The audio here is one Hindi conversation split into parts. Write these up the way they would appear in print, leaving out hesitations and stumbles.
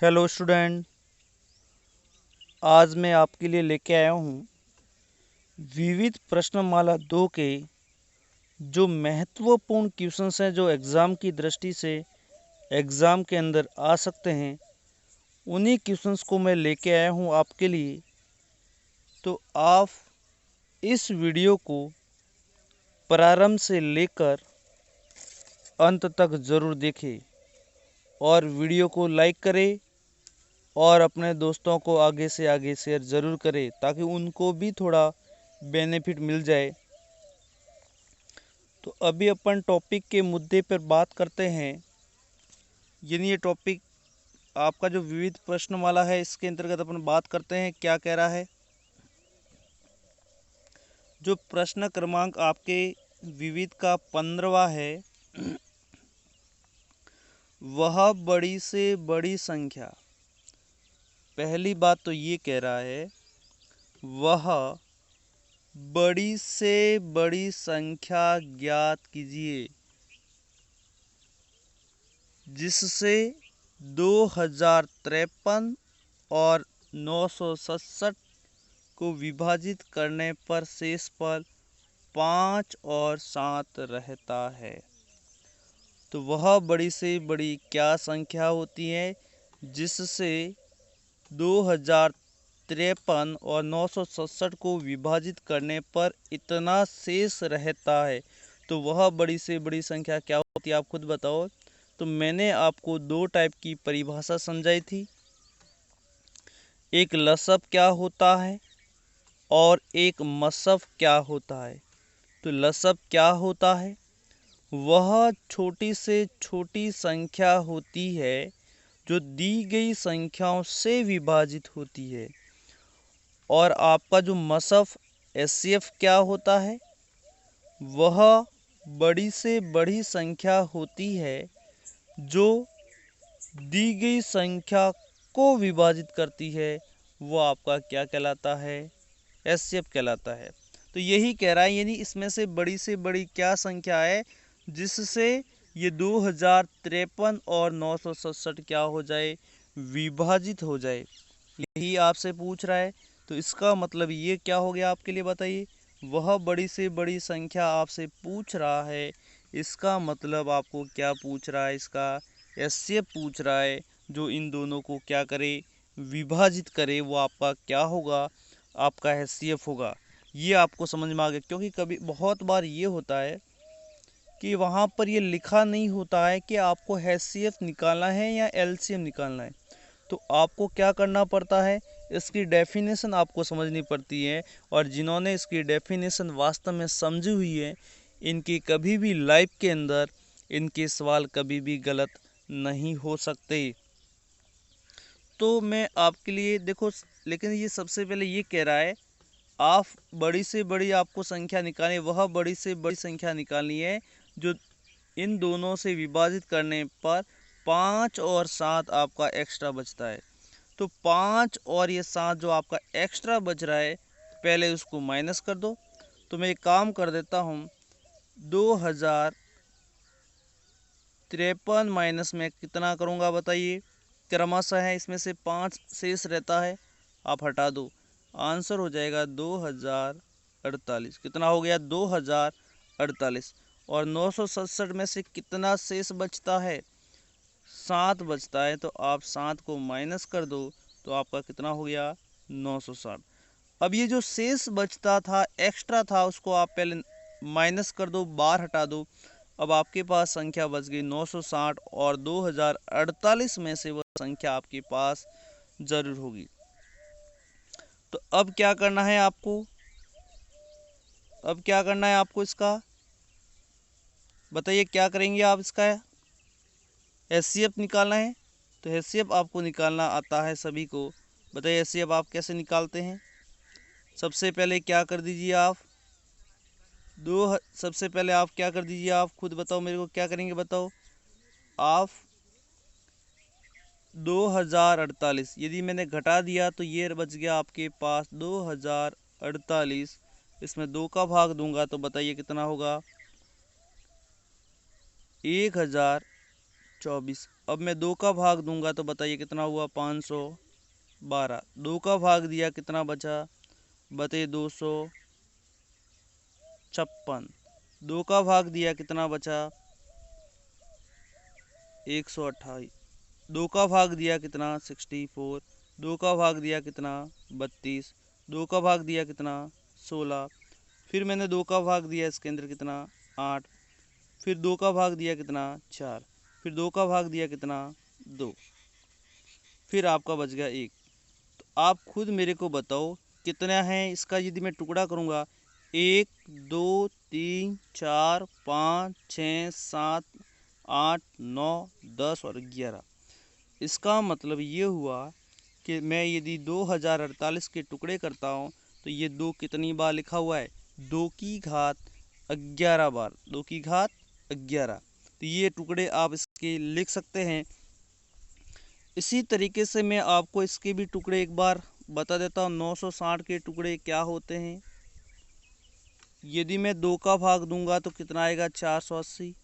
हेलो स्टूडेंट, आज मैं आपके लिए लेके आया हूँ विविध प्रश्नमाला 2 के जो महत्वपूर्ण क्वेश्चंस हैं जो एग्ज़ाम की दृष्टि से एग्ज़ाम के अंदर आ सकते हैं। उन्हीं क्वेश्चंस को मैं लेके आया हूँ आपके लिए। तो आप इस वीडियो को प्रारंभ से लेकर अंत तक ज़रूर देखें और वीडियो को लाइक करें और अपने दोस्तों को आगे से आगे शेयर ज़रूर करें ताकि उनको भी थोड़ा बेनिफिट मिल जाए। तो अभी अपन टॉपिक के मुद्दे पर बात करते हैं। यानी ये टॉपिक आपका जो विविध प्रश्नमाला है इसके अंतर्गत अपन बात करते हैं। क्या कह रहा है, जो प्रश्न क्रमांक आपके विविध का 15वां है, वह बड़ी से बड़ी संख्या। पहली बात तो ये कह रहा है वह बड़ी से बड़ी संख्या ज्ञात कीजिए जिससे 2053 और 967 को विभाजित करने पर शेषफल 5 और 7 रहता है। तो वह बड़ी से बड़ी क्या संख्या होती है जिससे 2053 और 967 को विभाजित करने पर इतना शेष रहता है। तो वह बड़ी से बड़ी संख्या क्या होती है, आप खुद बताओ। तो मैंने आपको दो टाइप की परिभाषा समझाई थी, एक लसब क्या होता है और एक मसब क्या होता है। तो लसब क्या होता है, वह छोटी से छोटी संख्या होती है जो दी गई संख्याओं से विभाजित होती है। और आपका जो मसब एचसीएफ क्या होता है, वह बड़ी से बड़ी संख्या होती है जो दी गई संख्या को विभाजित करती है। वो आपका क्या कहलाता है, एचसीएफ कहलाता है। तो यही कह रहा है, यानी इसमें से बड़ी क्या संख्या है जिससे ये 2053 और 967 क्या हो जाए, विभाजित हो जाए। यही आपसे पूछ रहा है। तो इसका मतलब ये क्या हो गया आपके लिए, बताइए। वह बड़ी से बड़ी संख्या आपसे पूछ रहा है, इसका मतलब आपको क्या पूछ रहा है, इसका एचसीएफ पूछ रहा है जो इन दोनों को क्या करे, विभाजित करे। वो आपका क्या होगा, आपका एचसीएफ होगा। ये आपको समझ में आ गया। क्योंकि कभी बहुत बार ये होता है कि वहाँ पर ये लिखा नहीं होता है कि आपको एचसीएफ निकालना है या एलसीएम निकालना है। तो आपको क्या करना पड़ता है, इसकी डेफिनेशन आपको समझनी पड़ती है। और जिन्होंने इसकी डेफिनेशन वास्तव में समझी हुई है, इनकी कभी भी लाइफ के अंदर इनके सवाल कभी भी गलत नहीं हो सकते। तो मैं आपके लिए देखो, लेकिन ये सबसे पहले ये कह रहा है आप बड़ी से बड़ी आपको संख्या निकालनी, वह बड़ी से बड़ी संख्या निकालनी है जो इन दोनों से विभाजित करने पर 5 और 7 आपका एक्स्ट्रा बचता है। तो 5 और ये 7 जो आपका एक्स्ट्रा बच रहा है, पहले उसको माइनस कर दो। तो मैं एक काम कर देता हूँ, 2053 माइनस में कितना करूँगा बताइए। क्रमशः है, इसमें से 5 शेष रहता है, आप हटा दो, आंसर हो जाएगा 2048। कितना हो गया, 2048। और 967 में से कितना शेष बचता है, 7 बचता है। तो आप 7 को माइनस कर दो तो आपका कितना हो गया, 960। अब ये जो शेष बचता था, एक्स्ट्रा था, उसको आप पहले माइनस कर दो, बार हटा दो। अब आपके पास संख्या बच गई 960 और 2048 में से वह संख्या आपके पास जरूर होगी। तो अब क्या करना है आपको, अब क्या करना है आपको, इसका बताइए क्या करेंगे आप। इसका एचसीएफ निकालना है। तो एचसीएफ आपको निकालना आता है सभी को। बताइए एचसीएफ आप कैसे निकालते हैं। सबसे पहले क्या कर दीजिए आप, सबसे पहले आप क्या कर दीजिए, आप खुद बताओ मेरे को, क्या करेंगे बताओ आप। 2048 यदि मैंने घटा दिया तो ये बच गया आपके पास 2048। इसमें 2 का भाग दूंगा तो बताइए कितना होगा, 1024। अब मैं 2 का भाग दूंगा तो बताइए कितना हुआ, 512। 2 का भाग दिया कितना बचा, बताइए 256। 2 का भाग दिया कितना बचा, 128। 2 का भाग दिया कितना, 64। 2 का भाग दिया कितना, 32। 2 का भाग दिया कितना, 16। फिर मैंने 2 का भाग दिया इसके अंदर कितना, 8। फिर 2 का भाग दिया कितना, 4। फिर 2 का भाग दिया कितना, 2। फिर आपका बच गया 1। तो आप खुद मेरे को बताओ कितना है इसका, यदि मैं टुकड़ा करूँगा, 1 2 3 4 5 6 7 8 9 10 और 11। इसका मतलब ये हुआ कि मैं यदि 2048 के टुकड़े करता हूँ तो ये 2 कितनी बार लिखा हुआ है, 2 की घात 11 बार, 2 की घात 11। तो ये टुकड़े आप इसके लिख सकते हैं। इसी तरीके से मैं आपको इसके भी टुकड़े एक बार बता देता हूँ। 960 के टुकड़े क्या होते हैं, यदि मैं 2 का भाग दूंगा तो कितना आएगा, 480।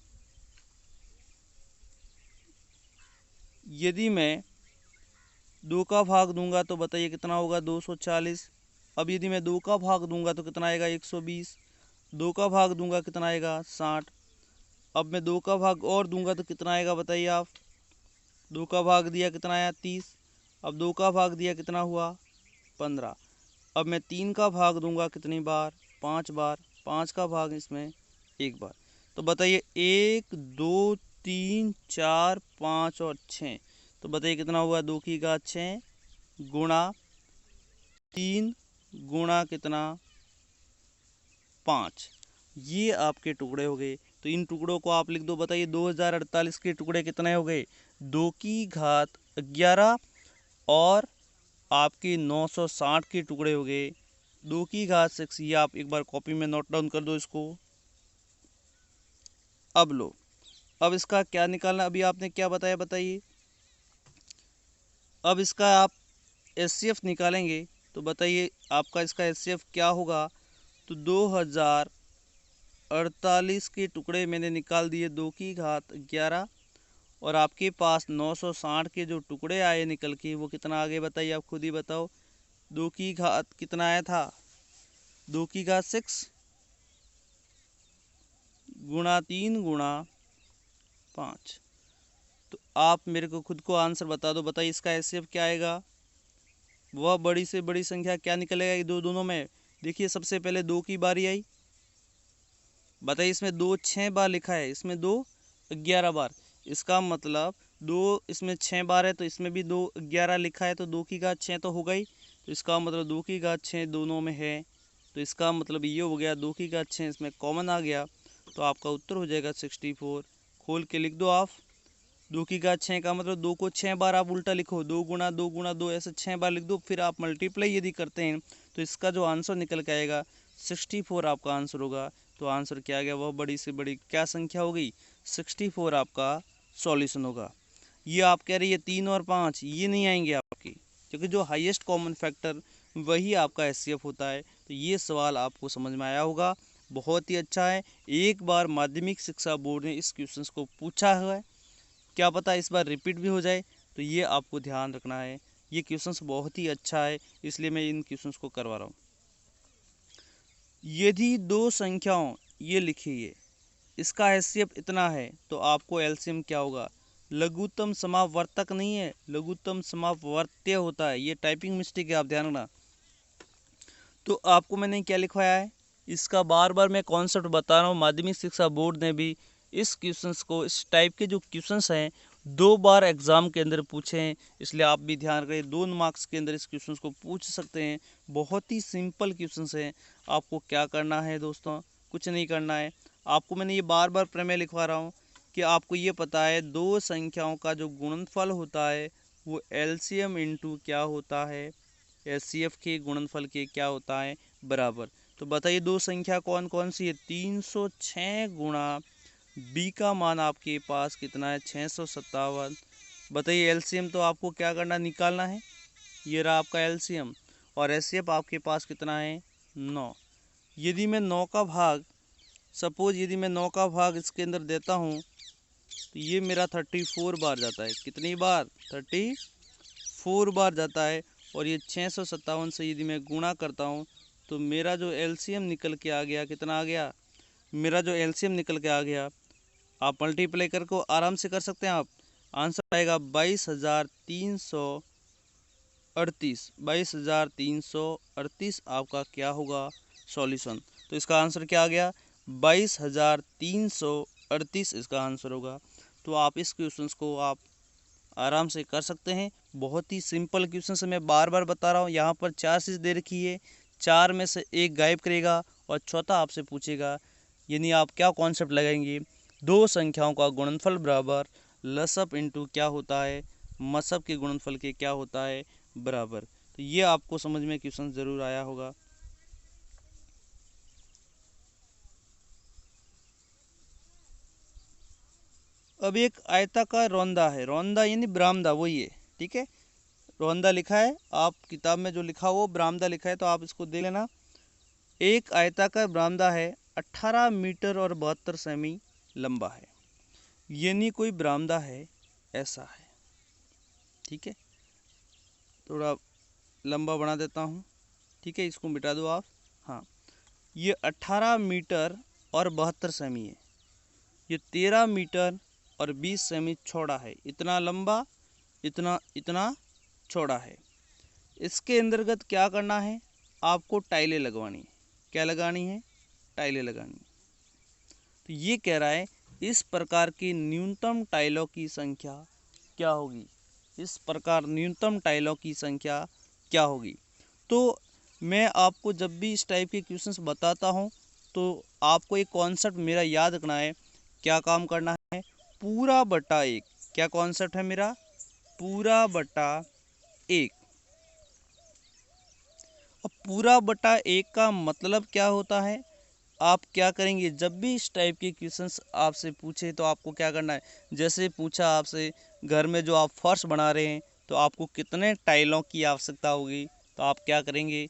यदि मैं 2 का भाग दूंगा तो बताइए कितना होगा, 240। अब यदि मैं 2 का भाग दूंगा तो कितना आएगा, 120। 2 का भाग दूंगा कितना आएगा, 60। अब मैं 2 का भाग और दूंगा तो कितना आएगा बताइए आप, 2 का भाग दिया कितना आया, 30। अब 2 का भाग दिया कितना हुआ, 15। अब मैं 3 का भाग दूंगा कितनी बार, 5 बार। 5 का भाग इसमें 1 बार। तो बताइए 1 2 3 4 5 और 6। तो बताइए कितना हुआ, 2 की घात 6 गुणा 3 गुणा कितना, 5। ये आपके टुकड़े हो गए। तो इन टुकड़ों को आप लिख दो। बताइए 2048 के टुकड़े कितने हो गए, 2 की घात 11 और आपके 960 के टुकड़े हो गए 2 की घात 6। ये आप एक बार कॉपी में नोट डाउन कर दो इसको। अब लो, अब इसका क्या निकालना, अभी आपने क्या बताया बताइए। अब इसका आप एचसीएफ निकालेंगे तो बताइए आपका इसका एचसीएफ क्या होगा। तो 2048 के टुकड़े मैंने निकाल दिए 2 की घात 11 और आपके पास 960 के जो टुकड़े आए निकल के, वो कितना आ गए बताइए, आप खुद ही बताओ। 2 की घात कितना आया था, 2 की घात 6 गुणा 3 गुणा 5। तो आप मेरे को खुद को आंसर बता दो। बताइए इसका एचसीएफ क्या आएगा, वह बड़ी से बड़ी संख्या क्या निकलेगा ये दोनों में। देखिए सबसे पहले 2 की बारी आई, बताइए इसमें 2 6 बार लिखा है, इसमें 2 11 बार। इसका मतलब 2 इसमें 6 बार है तो इसमें भी 2 11 लिखा है, तो 2 की घात 6 तो हो गई। तो इसका मतलब 2 की घात 6 दोनों में है, तो इसका मतलब ये हो गया 2 की घात 6 इसमें कॉमन आ गया। तो आपका उत्तर हो जाएगा 64। खोल के लिख दो आप। 2 की घात 6 का मतलब 2 को 6 बार आप उल्टा लिखो, 2 गुणा 2 गुणा 2 ऐसे 6 बार लिख दो। फिर आप मल्टीप्लाई यदि करते हैं तो इसका जो आंसर निकल के आएगा 64 आपका आंसर होगा। तो आंसर क्या आ गया, वह बड़ी से बड़ी क्या संख्या हो गई, 64 आपका सॉल्यूशन होगा। ये आप कह रही है 3 और 5 ये नहीं आएंगे आपके, क्योंकि जो हाईएस्ट कॉमन फैक्टर वही आपका एचसीएफ होता है। तो ये सवाल आपको समझ में आया होगा, बहुत ही अच्छा है। एक बार माध्यमिक शिक्षा बोर्ड ने इस क्वेश्चन को पूछा हुआ है, क्या पता इस बार रिपीट भी हो जाए, तो ये आपको ध्यान रखना है। ये क्वेश्चंस बहुत ही अच्छा है, इसलिए मैं इन क्वेश्चंस को करवा रहा हूँ। यदि दो संख्याओं, ये लिखिए, इसका हैसियत इतना है तो आपको एलसीएम क्या होगा, लघुत्तम समापवर्तक नहीं है, लघुत्तम समापवर्त्य होता है। ये टाइपिंग मिस्टेक है, आप ध्यान रखना। तो आपको मैंने क्या लिखवाया है, इसका बार बार मैं कॉन्सेप्ट बता रहा हूँ। माध्यमिक शिक्षा बोर्ड ने भी इस क्वेश्चंस को, इस टाइप के जो क्वेश्चंस हैं 2 बार एग्जाम के अंदर पूछे हैं, इसलिए आप भी ध्यान रखें। 2 मार्क्स के अंदर इस क्वेश्चंस को पूछ सकते हैं। बहुत ही सिंपल क्वेश्चंस हैं। आपको क्या करना है दोस्तों, कुछ नहीं करना है। आपको मैंने ये बार बार प्रमेय लिखवा रहा हूँ कि आपको ये पता है दो संख्याओं का जो गुणनफल होता है वो एलसीएम इंटू क्या होता है, एचसीएफ के गुणनफल के क्या होता है, बराबर। तो बताइए दो संख्या कौन कौन सी है, 306 गुणा बी का मान आपके पास कितना है, 657। बताइए एलसीएम तो आपको क्या करना, निकालना है। ये रहा आपका एलसीएम और एचसीएफ आपके पास कितना है, 9। यदि मैं 9 का भाग, सपोज यदि मैं 9 का भाग इसके अंदर देता हूँ तो ये मेरा 34 बार जाता है। कितनी बार? 34 बार जाता है। और ये 657 से यदि मैं गुणा करता हूँ तो मेरा जो एलसीएम निकल के आ गया, कितना आ गया? मेरा जो एलसीएम निकल के आ गया, आप मल्टीप्लाई करके आराम से कर सकते हैं आप। आंसर आएगा 22,338। 22,338 आपका क्या होगा? सॉल्यूशन। तो इसका आंसर क्या आ गया? 22,338 इसका आंसर होगा। तो आप इस क्वेश्चंस को आप आराम से कर सकते हैं। बहुत ही सिंपल क्वेश्चन है, मैं बार बार बता रहा हूँ। यहाँ पर 4 चीज़ दे रखी है, 4 में से एक गायब करेगा और चौथा आपसे पूछेगा। यानी आप क्या कॉन्सेप्ट लगाएंगे? दो संख्याओं का गुणनफल बराबर लसअप इनटू क्या होता है? मसअप के गुणनफल के क्या होता है? बराबर। तो ये आपको समझ में क्वेश्चन ज़रूर आया होगा। अब एक आयताकार रौंदा है, रौंदा यानी बरामदा, वही है, ठीक है। रौंदा लिखा है, आप किताब में जो लिखा हो बरामदा लिखा है, तो आप इसको देख लेना। एक आयताकार बरामदा है, 18 मीटर और 72 सेमी लंबा है। यानी कोई बरामदा है, ऐसा है, ठीक है। थोड़ा लंबा बना देता हूँ, ठीक है, इसको मिटा दो आप। हाँ, ये 18 मीटर और 72 सेमी है। ये 13 मीटर और 20 सेमी चौड़ा है। इतना लंबा, इतना इतना चौड़ा है। इसके अंतर्गत क्या करना है? आपको टाइलें लगवानी है। क्या लगानी है? टाइलें लगानी है। तो ये कह रहा है इस प्रकार की न्यूनतम टाइलों की संख्या क्या होगी? इस प्रकार न्यूनतम टाइलों की संख्या क्या होगी? तो मैं आपको जब भी इस टाइप के क्वेश्चंस बताता हूँ तो आपको एक कॉन्सेप्ट मेरा याद रखना है। क्या काम करना है? पूरा बटा एक। क्या कॉन्सेप्ट है मेरा? पूरा बटा एक। अब पूरा बटा एक का मतलब क्या होता है? आप क्या करेंगे जब भी इस टाइप के क्वेश्चंस आपसे पूछे तो आपको क्या करना है? जैसे पूछा आपसे घर में जो आप फर्श बना रहे हैं तो आपको कितने टाइलों की आवश्यकता होगी, तो आप क्या करेंगे?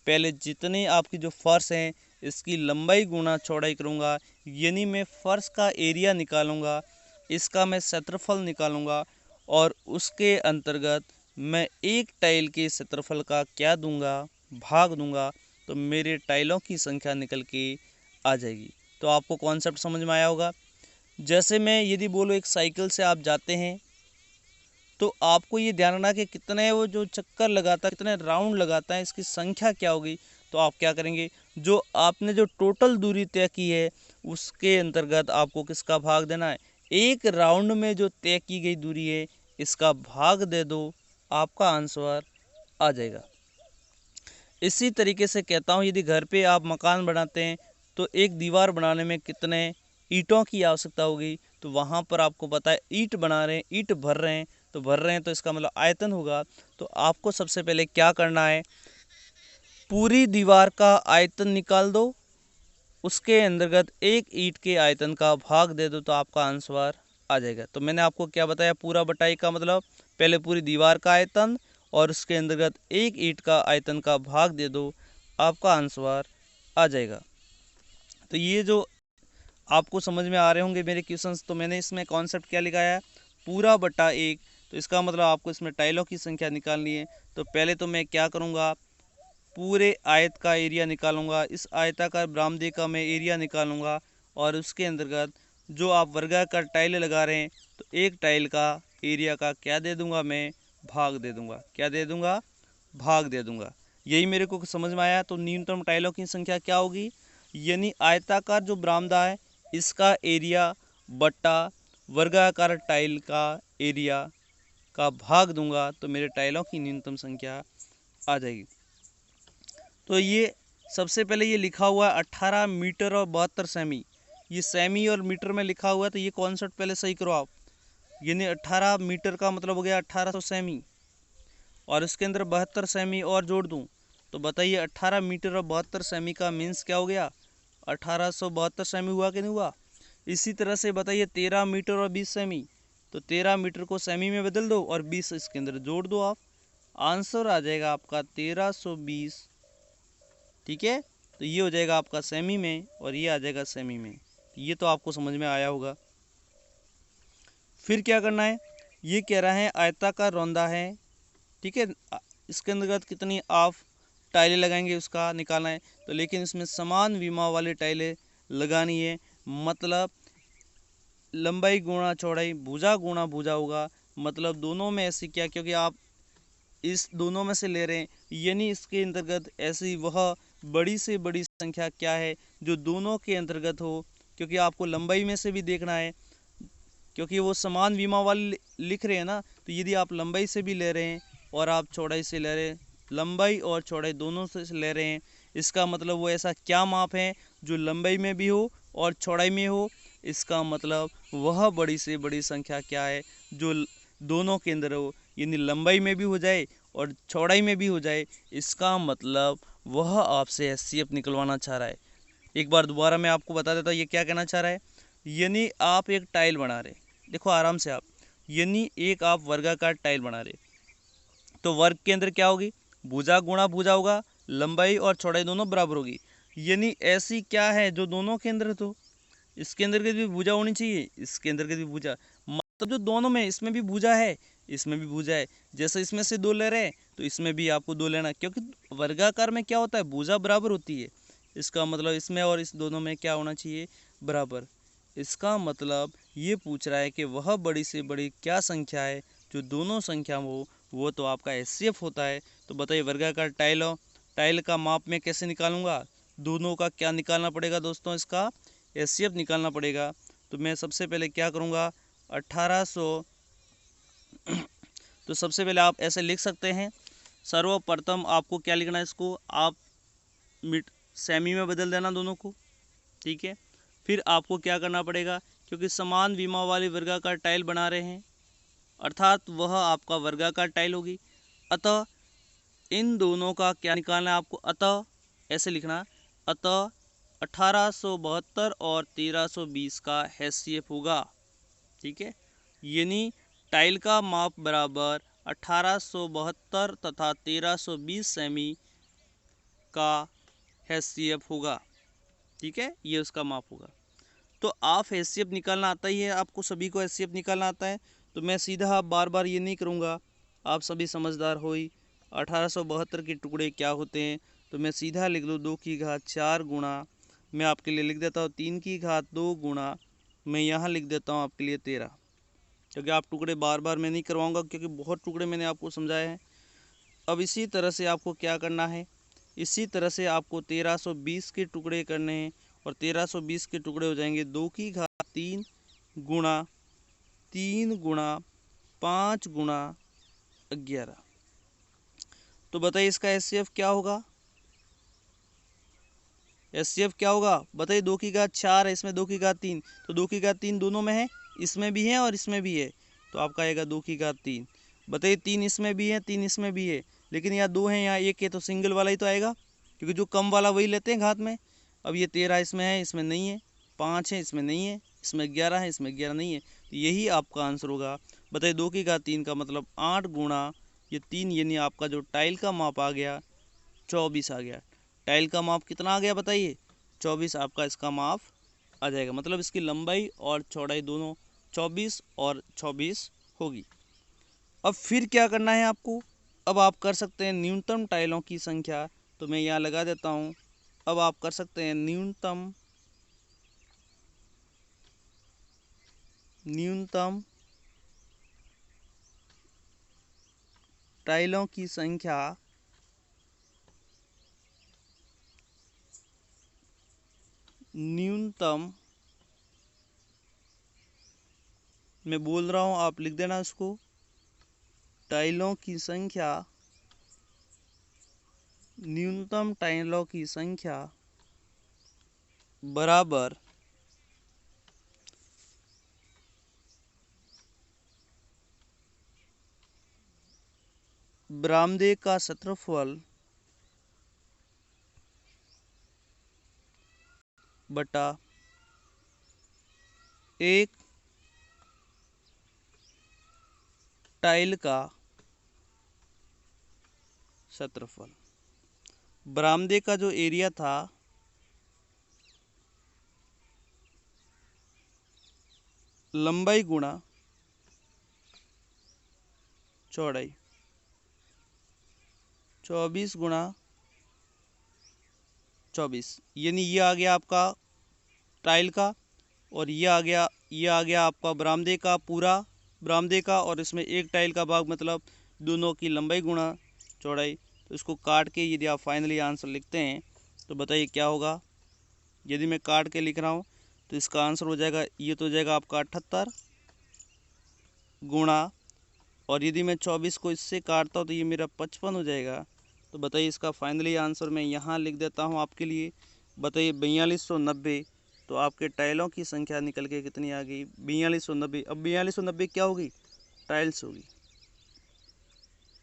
पहले जितने आपकी जो फर्श हैं इसकी लंबाई गुना चौड़ाई करूँगा, यानी मैं फर्श का एरिया निकालूंगा, इसका मैं क्षेत्रफल निकालूंगा और उसके अंतर्गत मैं एक टाइल के क्षेत्रफल का क्या दूंगा? भाग दूंगा। तो मेरे टाइलों की संख्या निकल के आ जाएगी। तो आपको कॉन्सेप्ट समझ में आया होगा। जैसे मैं यदि बोलो एक साइकिल से आप जाते हैं तो आपको ये ध्यान रखना कि कितने वो जो चक्कर लगाता है, कितने राउंड लगाता है, इसकी संख्या क्या होगी। तो आप क्या करेंगे? जो आपने जो टोटल दूरी तय की है उसके अंतर्गत आपको किसका भाग देना है? एक राउंड में जो तय की गई दूरी है इसका भाग दे दो, आपका आंसर आ जाएगा। इसी तरीके से कहता हूँ, यदि घर पे आप मकान बनाते हैं तो एक दीवार बनाने में कितने ईंटों की आवश्यकता होगी। तो वहाँ पर आपको पता है ईंट बना रहे हैं, ईंट भर रहे हैं, तो भर रहे हैं तो इसका मतलब आयतन होगा। तो आपको सबसे पहले क्या करना है? पूरी दीवार का आयतन निकाल दो, उसके अंतर्गत एक ईंट के आयतन का भाग दे दो, तो आपका आंसर आ जाएगा। तो मैंने आपको क्या बताया? पूरा बटाई का मतलब पहले पूरी दीवार का आयतन और उसके अंतर्गत एक ईंट का आयतन का भाग दे दो, आपका आंसर आ जाएगा। तो ये जो आपको समझ में आ रहे होंगे मेरे क्वेश्चंस, तो मैंने इसमें कॉन्सेप्ट क्या लिखाया है? पूरा बटा एक। तो इसका मतलब आपको इसमें टाइलों की संख्या निकालनी है। तो पहले तो मैं क्या करूँगा? पूरे आयत का एरिया निकालूंगा, इस आयताकार बरामदे का मैं एरिया निकालूंगा और उसके अंतर्गत जो आप वर्गाकार टाइल लगा रहे हैं तो एक टाइल का एरिया का क्या दे दूंगा? मैं भाग दे दूंगा। क्या दे दूंगा? भाग दे दूंगा। यही मेरे को समझ में आया। तो न्यूनतम टाइलों की संख्या क्या होगी? यानी आयताकार जो बरामदा है इसका एरिया बट्टा वर्गाकार टाइल का एरिया का भाग दूंगा, तो मेरे टाइलों की न्यूनतम संख्या आ जाएगी। तो ये सबसे पहले ये लिखा हुआ है 18 मीटर और 72 सेमी। ये सेमी और मीटर में लिखा हुआ है, तो ये कॉन्सेप्ट पहले सही करो आप। यानी 18 मीटर का मतलब हो गया 1800 सेमी और इसके अंदर 72 सेमी और जोड़ दूं तो बताइए 18 मीटर और 72 सेमी का मीन्स क्या हो गया? 1872 सेमी हुआ कि नहीं हुआ? इसी तरह से बताइए 13 मीटर और 20 सेमी, तो 13 मीटर को सेमी में बदल दो और 20 इसके अंदर जोड़ दो आप, आंसर आ जाएगा आपका 1320। ठीक है, तो ये हो जाएगा आपका सेमी में और ये आ जाएगा सेमी में। ये तो आपको समझ में आया होगा। फिर क्या करना है, ये कह रहा है आयताकार रौंदा है, ठीक है, इसके अंतर्गत कितनी आप टाइलें लगाएंगे उसका निकालना है। तो लेकिन इसमें समान विमा वाली टाइलें लगानी है, मतलब लंबाई गुणा चौड़ाई, भुजा गुणा भुजा होगा, मतलब दोनों में ऐसी क्या, क्योंकि आप इस दोनों में से ले रहे हैं, यानी इसके अंतर्गत ऐसी वह बड़ी से बड़ी संख्या क्या है जो दोनों के अंतर्गत हो, क्योंकि आपको लंबाई में से भी देखना है, क्योंकि वो समान विमा वाले लिख रहे हैं ना। तो यदि आप लंबाई से भी ले रहे हैं और आप चौड़ाई से ले रहे हैं, लंबाई और चौड़ाई दोनों से ले रहे हैं, इसका मतलब वो ऐसा क्या माप है जो लंबाई में भी हो और चौड़ाई में हो। इसका मतलब वह बड़ी से बड़ी संख्या क्या है जो दोनों के अंदर हो, यानी लंबाई में भी हो जाए और चौड़ाई में भी हो जाए। इसका मतलब वह आपसे एचसीएफ निकलवाना चाह रहा है। एक बार दोबारा मैं आपको बता देता हूँ ये क्या कहना चाह रहा है। यानी आप एक टाइल बना रहे, देखो आराम से आप, यानी एक आप वर्गाकार टाइल बना रहे, तो वर्ग के अंदर क्या होगी, भुजा गुणा भुजा होगा, लंबाई और चौड़ाई दोनों बराबर होगी। यानी ऐसी क्या है जो दोनों के अंदर, तो इसके अंदर की भी भुजा होनी चाहिए, इसके अंदर की भी भुजा, मतलब जो दोनों में, इसमें भी भुजा है, इसमें भी भुजा है। जैसे इसमें से दो ले रहे हैं तो इसमें भी आपको दो लेना, क्योंकि वर्गाकार में क्या होता है, भुजा बराबर होती है। इसका मतलब इसमें और इस दोनों में क्या होना चाहिए, बराबर। इसका मतलब ये पूछ रहा है कि वह बड़ी से बड़ी क्या संख्या है जो दोनों संख्या हो, वो तो आपका एचसीएफ होता है। तो बताइए वर्गाकार टाइल हो, टाइल का माप मैं कैसे निकालूंगा, दोनों का क्या निकालना पड़ेगा दोस्तों, इसका एचसीएफ निकालना पड़ेगा। तो मैं सबसे पहले क्या करूंगा, 1800, तो सबसे पहले आप ऐसे लिख सकते हैं, सर्वप्रथम आपको क्या लिखना है, इसको आप मिड सेमी में बदल देना दोनों को, ठीक है। फिर आपको क्या करना पड़ेगा, क्योंकि समान विमा वाली वर्गाकार टाइल बना रहे हैं, अर्थात वह आपका वर्गाकार टाइल होगी। अतः इन दोनों का क्या निकालना है आपको, अतः ऐसे लिखना, अतः 1872 और 1320 का एचसीएफ होगा, ठीक है। यानी टाइल का माप बराबर 1872 तथा 1320 सेमी का एचसीएफ होगा, ठीक है, ये उसका माप होगा। तो आप एचसीएफ निकालना आता ही है, आपको सभी को एचसीएफ निकालना आता है। तो मैं सीधा बार बार ये नहीं करूँगा, आप सभी समझदार हो ही। 1872 के टुकड़े क्या होते हैं, तो मैं सीधा लिख लूँ 2 की घात 4 गुणा, मैं आपके लिए लिख देता हूँ 3 की घात 2 गुणा, मैं यहाँ लिख देता हूँ आपके लिए 13, क्योंकि आप टुकड़े बार बार मैं नहीं करवाऊँगा, क्योंकि बहुत टुकड़े मैंने आपको समझाए हैं। अब इसी तरह से आपको क्या करना है, इसी तरह से आपको 1320 के टुकड़े करने हैं, और 1320 के टुकड़े हो जाएंगे 2 की घात 3 गुणा 3 गुणा 5 गुणा 11। तो बताइए इसका एचसीएफ क्या होगा, एचसीएफ क्या होगा बताइए, 2 की घात 4 है, इसमें 2 की घात 3, तो 2 की घात 3 दोनों में है, इसमें भी है और इसमें भी है, तो आपका आएगा 2 की घात 3। बताइए 3 इसमें भी है, 3 इसमें भी है, लेकिन यहाँ 2 है यहाँ 1 है, तो सिंगल वाला ही तो आएगा, क्योंकि जो कम वाला वही लेते हैं घात में। अब ये 13 इसमें है, इसमें नहीं है, 5 है, इसमें नहीं है, इसमें 11 है, इसमें 11 नहीं है, तो यही आपका आंसर होगा। बताइए 2 की घात 3 का मतलब 8 गुणा ये 3, यानी आपका जो टाइल का माप आ गया 24 आ गया। टाइल का माप कितना आ गया बताइए, 24 आपका इसका माप आ जाएगा, मतलब इसकी लंबाई और चौड़ाई दोनों 24 और 24 होगी। अब फिर क्या करना है आपको, अब आप कर सकते हैं न्यूनतम टाइलों की संख्या, तो मैं यहाँ लगा देता हूँ। अब आप कर सकते हैं न्यूनतम टाइलों की संख्या न्यूनतम, मैं बोल रहा हूँ आप लिख देना इसको, टाइलों की संख्या, न्यूनतम टाइलों की संख्या बराबर बरामदे का क्षेत्रफल बटा एक टाइल का क्षेत्रफल। बरामदे का जो एरिया था लंबाई गुणा चौड़ाई 24 गुणा 24, यानी ये आ गया आपका टाइल का, और ये आ गया आपका बरामदे का, पूरा बरामदे का, और इसमें एक टाइल का भाग मतलब दोनों की लंबाई गुणा चौड़ाई। तो इसको काट के यदि आप फाइनली आंसर लिखते हैं तो बताइए क्या होगा। यदि मैं काट के लिख रहा हूँ तो इसका आंसर हो जाएगा, ये तो हो जाएगा आपका 78 गुणा, और यदि मैं 24 को इससे काटता हूँ तो ये मेरा 55 हो जाएगा। तो बताइए इसका फाइनली आंसर मैं यहाँ लिख देता हूँ आपके लिए। बताइए 4290। तो आपके टाइलों की संख्या निकल के कितनी आ गई? 4290। अब 4290 क्या होगी? टाइल्स होगी।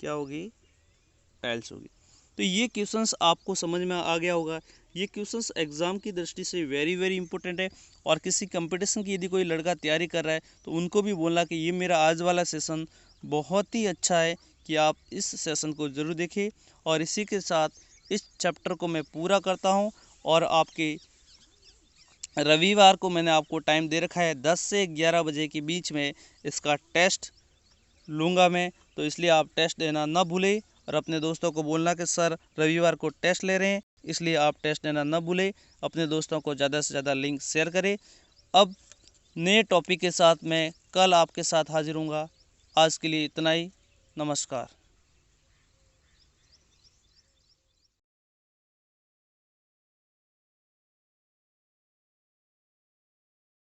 क्या होगी? टाइल्स होगी। तो ये क्वेश्चंस आपको समझ में आ गया होगा। ये क्वेश्चंस एग्जाम की दृष्टि से वेरी वेरी इंपॉर्टेंट है, और किसी कंपटीशन की यदि कोई लड़का तैयारी कर रहा है तो उनको भी बोलना कि ये मेरा आज वाला सेशन बहुत ही अच्छा है, कि आप इस सेशन को ज़रूर देखें। और इसी के साथ इस चैप्टर को मैं पूरा करता हूँ, और आपके रविवार को मैंने आपको टाइम दे रखा है 10 से 11 बजे के बीच में इसका टेस्ट लूँगा मैं। तो इसलिए आप टेस्ट देना ना भूलें, और अपने दोस्तों को बोलना कि सर रविवार को टेस्ट ले रहे हैं, इसलिए आप टेस्ट देना ना भूलें। अपने दोस्तों को ज़्यादा से ज़्यादा लिंक शेयर करें। अब नए टॉपिक के साथ मैं कल आपके साथ हाजिर हूँगा। आज के लिए इतना ही। नमस्कार।